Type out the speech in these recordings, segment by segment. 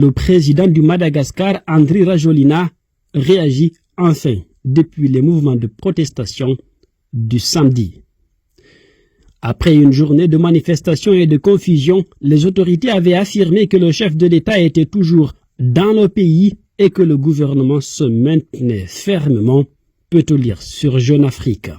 Le président du Madagascar, Andry Rajoelina, réagit enfin depuis les mouvements de protestation du samedi. Après une journée de manifestations et de confusion, les autorités avaient affirmé que le chef de l'État était toujours dans le pays et que le gouvernement se maintenait fermement, peut-on lire sur Jeune Afrique.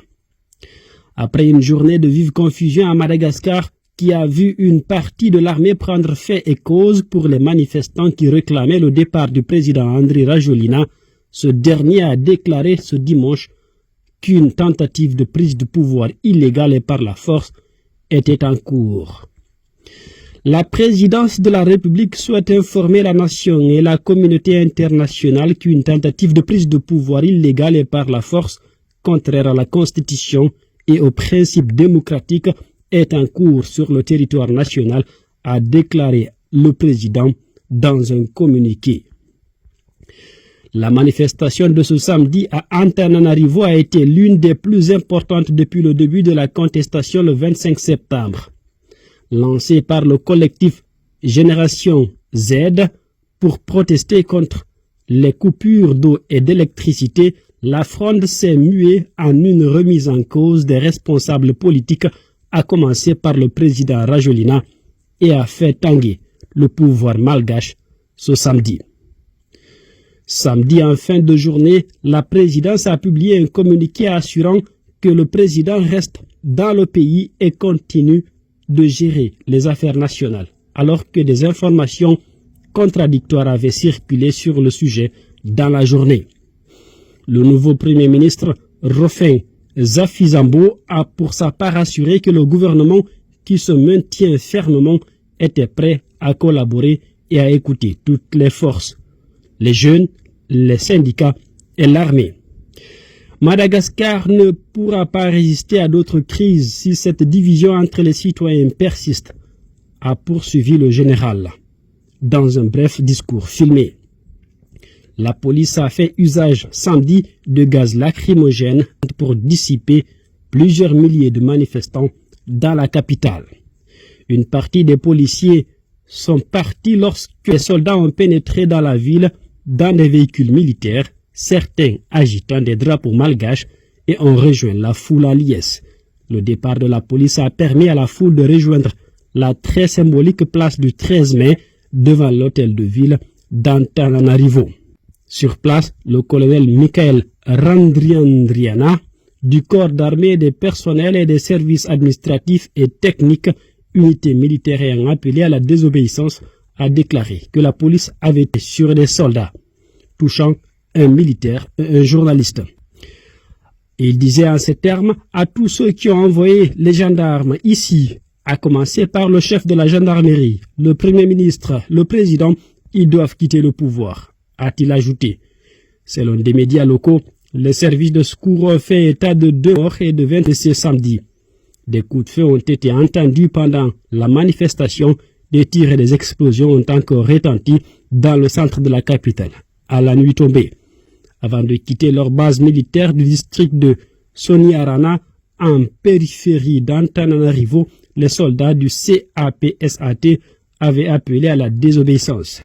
Après une journée de vive confusion à Madagascar, qui a vu une partie de l'armée prendre fait et cause pour les manifestants qui réclamaient le départ du président Andry Rajoelina, ce dernier a déclaré ce dimanche qu'une tentative de prise de pouvoir illégale et par la force était en cours. La présidence de la République souhaite informer la nation et la communauté internationale qu'une tentative de prise de pouvoir illégale et par la force, contraire à la Constitution et aux principes démocratiques, est en cours sur le territoire national, a déclaré le président dans un communiqué. La manifestation de ce samedi à Antananarivo a été l'une des plus importantes depuis le début de la contestation le 25 septembre. Lancée par le collectif Génération Z pour protester contre les coupures d'eau et d'électricité, la fronde s'est muée en une remise en cause des responsables politiques, à commencer par le président Rajoelina, et a fait tanguer le pouvoir malgache ce samedi. Samedi, en fin de journée, la présidence a publié un communiqué assurant que le président reste dans le pays et continue de gérer les affaires nationales, alors que des informations contradictoires avaient circulé sur le sujet dans la journée. Le nouveau Premier ministre, Rofin Zafizambo, a pour sa part assuré que le gouvernement, qui se maintient fermement, était prêt à collaborer et à écouter toutes les forces, les jeunes, les syndicats et l'armée. Madagascar ne pourra pas résister à d'autres crises si cette division entre les citoyens persiste, a poursuivi le général dans un bref discours filmé. La police a fait usage samedi de gaz lacrymogène pour dissiper plusieurs milliers de manifestants dans la capitale. Une partie des policiers sont partis lorsque les soldats ont pénétré dans la ville dans des véhicules militaires, certains agitant des drapeaux malgaches, et ont rejoint la foule à liesse. Le départ de la police a permis à la foule de rejoindre la très symbolique place du 13 mai devant l'hôtel de ville d'Antananarivo. Sur place, le colonel Michael Randriandriana du corps d'armée des personnels et des services administratifs et techniques, unités militaires ayant appelé à la désobéissance, a déclaré que la police avait été sur des soldats, touchant un militaire et un journaliste. Il disait en ces termes à tous ceux qui ont envoyé les gendarmes ici, à commencer par le chef de la gendarmerie, le premier ministre, le président, ils doivent quitter le pouvoir, a-t-il ajouté. Selon des médias locaux, les services de secours ont fait état de 2 morts et de 20 décès samedi. Des coups de feu ont été entendus pendant la manifestation, des tirs et des explosions ont encore retenti dans le centre de la capitale, à la nuit tombée. Avant de quitter leur base militaire du district de Soniarana, en périphérie d'Antananarivo, les soldats du CAPSAT avaient appelé à la désobéissance.